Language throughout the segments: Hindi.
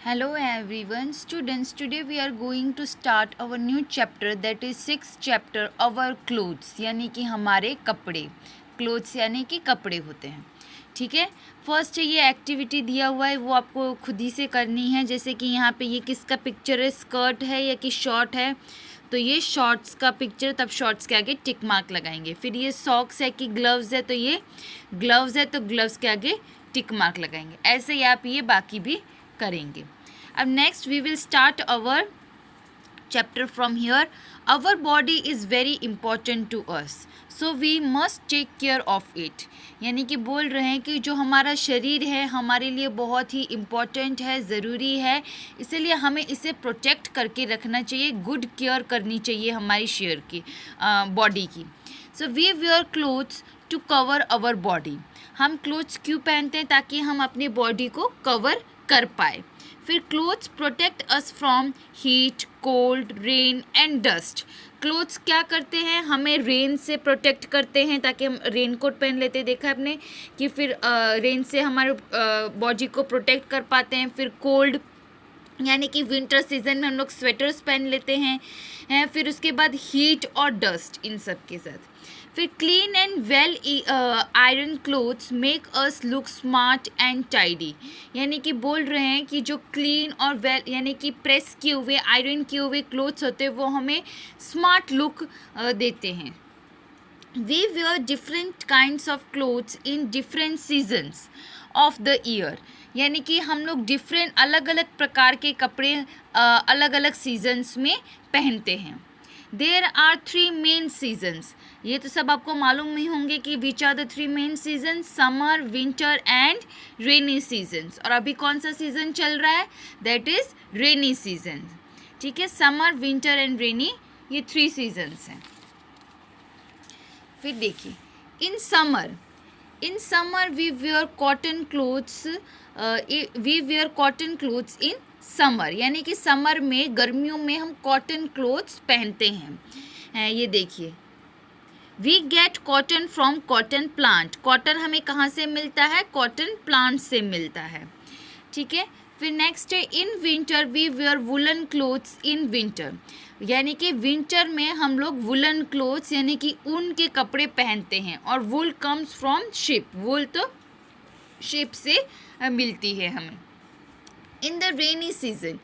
Hello everyone, students. Today we are going to start our new chapter, that is sixth chapter, our clothes, यानी कि हमारे कपड़े. क्लोथ्स यानी कि कपड़े होते हैं. ठीक है. फर्स्ट ये एक्टिविटी दिया हुआ है वो आपको खुद ही से करनी है. जैसे कि यहाँ पे ये किसका पिक्चर है, स्कर्ट है या कि शॉर्ट है, तो ये शॉर्ट्स का पिक्चर, तब शॉर्ट्स के आगे टिक मार्क लगाएंगे. फिर ये सॉक्स है कि ग्लव्स है, तो ये ग्लव्स है तो ग्लव्स के आगे टिक मार्क लगाएंगे. ऐसे ही आप ये बाकी भी करेंगे. अब next we will start our chapter from here. Our body is very important to us, so we must take care of it. यानी कि बोल रहे हैं कि जो हमारा शरीर है हमारे लिए बहुत ही इम्पॉर्टेंट है, ज़रूरी है, इसलिए हमें इसे प्रोटेक्ट करके रखना चाहिए. गुड केयर करनी चाहिए हमारी शेयर की, बॉडी की. So we wear clothes to cover our body. हम क्लोथ्स क्यों पहनते हैं? ताकि हम अपनी बॉडी को कवर कर पाए. फिर clothes protect us from heat, cold, rain and dust. Clothes क्या करते हैं? हमें रेन से प्रोटेक्ट करते हैं, ताकि हम रेन कोट पहन लेते हैं. देखा आपने कि फिर रेन से हमारे बॉडी को प्रोटेक्ट कर पाते हैं. फिर कोल्ड यानी कि विंटर सीजन में हम लोग स्वेटर्स पहन लेते हैं. फिर उसके बाद हीट और डस्ट, इन सब के साथ. फिर clean and well iron clothes make us look smart and tidy. यानी कि बोल रहे हैं कि जो क्लीन और वेल यानी कि प्रेस किए हुए, आयरन किए हुए क्लोथ्स होते हैं वो हमें स्मार्ट लुक देते हैं. We wear different kinds of clothes in different seasons of the year. यानी कि हम लोग डिफरेंट अलग अलग प्रकार के कपड़े अलग अलग सीजन्स में पहनते हैं. There are 3 main seasons. ये तो सब आपको मालूम ही होंगे कि which are the 3 main season, summer, winter and rainy seasons. और अभी कौन सा सीजन चल रहा है? That is rainy season. ठीक है, समर, विंटर एंड रेनी, ये 3 सीजन्स हैं. फिर देखिए, in summer we wear cotton clothes. We wear cotton clothes in summer. यानी कि समर में, गर्मियों में हम कॉटन क्लोथ्स पहनते हैं. ये देखिए, we get cotton from cotton plant. Cotton हमें कहाँ से मिलता है? कॉटन प्लांट से मिलता है. ठीक है. फिर नेक्स्ट है, in winter we wear woollen clothes in winter. यानी कि विंटर में हम लोग वुलन क्लोथ्स यानी कि ऊन के कपड़े पहनते हैं. और वुल कम्स फ्रॉम शिप. वुल तो शिप से मिलती है हमें. In the rainy season,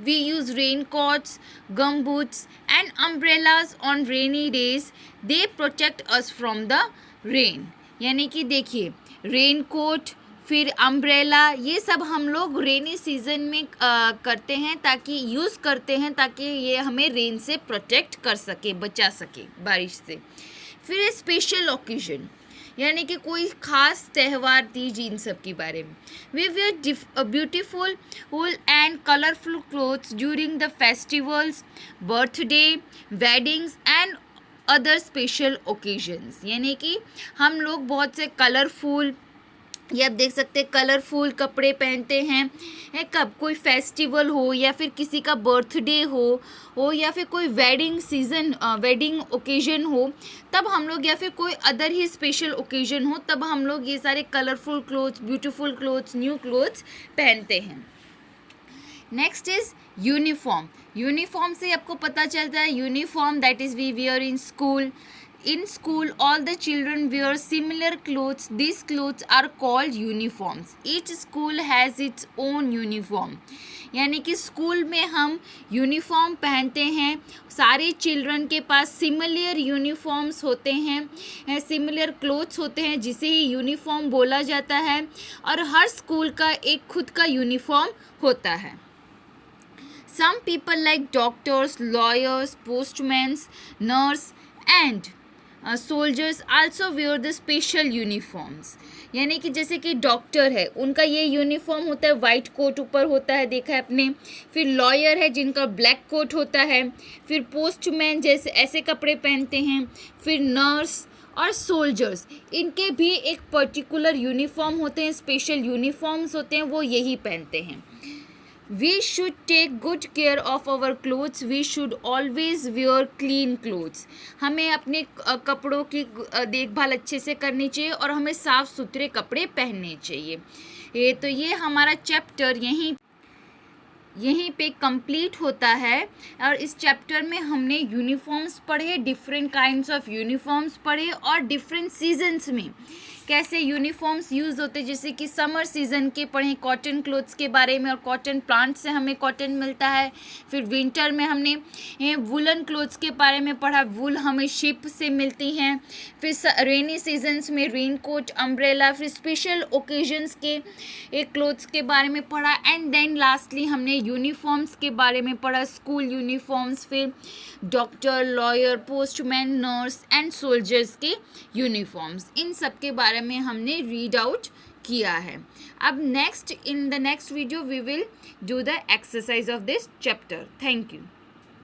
we use raincoats, gumboots and umbrellas on rainy days. They protect us from the rain. यानी कि देखिए, रेनकोट, फिर अम्ब्रेला, ये सब हम लोग रेनी सीजन में करते हैं, ताकि यूज़ करते हैं ताकि ये हमें रेन से प्रोटेक्ट कर सके, बचा सके बारिश से. फिर स्पेशल ओकेजन यानी कि कोई ख़ास त्यौहार, तीज, इन सब के बारे में. We wear beautiful wool and colourful clothes during the festivals, birthday, weddings and other special occasions. यानी कि हम लोग बहुत से कलरफुल, ये आप देख सकते हैं, कलरफुल कपड़े पहनते हैं. कब कोई फेस्टिवल हो, या फिर किसी का बर्थडे हो या फिर कोई वेडिंग ओकेजन हो, तब हम लोग, या फिर कोई अदर ही स्पेशल ओकेजन हो, तब हम लोग ये सारे colourful clothes, beautiful clothes, new clothes पहनते हैं. Next is uniform. यूनिफॉर्म से आपको पता चलता है, uniform that is we wear in school. In school, all the children wear similar clothes. These clothes are called uniforms. Each school has its own uniform. यानी कि स्कूल में हम यूनिफॉर्म पहनते हैं. सारे चिल्ड्रन के पास सिमिलर यूनिफॉर्म्स होते हैं, सिमिलर क्लोथ्स होते हैं, जिसे ही यूनिफॉर्म बोला जाता है. और हर स्कूल का एक खुद का यूनिफॉर्म होता है. Some people like doctors, lawyers, postmen, nurse and soldiers also wear the special uniforms. यानी कि जैसे कि डॉक्टर है, उनका ये यूनिफॉर्म होता है, वाइट कोट ऊपर होता है, देखा है आपने. फिर लॉयर है जिनका ब्लैक कोट होता है. फिर पोस्टमैन जैसे ऐसे कपड़े पहनते हैं. फिर नर्स और सोल्जर्स, इनके भी एक पर्टिकुलर यूनिफॉर्म होते हैं, स्पेशल यूनिफॉर्म्स होते हैं, वो यही पहनते हैं. We should take good care of our clothes. We should always wear clean clothes. हमें अपने कपड़ों की देखभाल अच्छे से करनी चाहिए और हमें साफ़ सुथरे कपड़े पहनने चाहिए. ये हमारा चैप्टर यहीं यहीं पे कंप्लीट होता है। और इस चैप्टर में हमने यूनिफॉर्म्स पढ़े, डिफरेंट काइंड्स ऑफ यूनिफॉर्म्स पढ़े और डिफरेंट सीजन्स में कैसे यूनिफॉर्म्स यूज़ होते हैं, जैसे कि समर सीज़न के पढ़े कॉटन क्लोथ्स के बारे में और कॉटन प्लांट से हमें कॉटन मिलता है। फिर विंटर में हमने वुलन क्लोथ्स के बारे में पढ़ा, वुल हमें शिप से मिलती हैं। फिर रेनी सीजन्स में रेन कोट, अम्ब्रेला, फिर स्पेशल ओकेजन्स के एक क्लोथ्स के बारे में पढ़ा। एंड देन लास्टली हमने यूनिफॉर्म्स के बारे में पढ़ा, स्कूल यूनिफॉर्म्स, फिर doctor, lawyer, postman, nurse and soldiers के यूनिफॉर्म्स, इन सब के बारे में हमने रीड आउट किया है। अब in the next video we will do the exercise of this chapter. Thank you.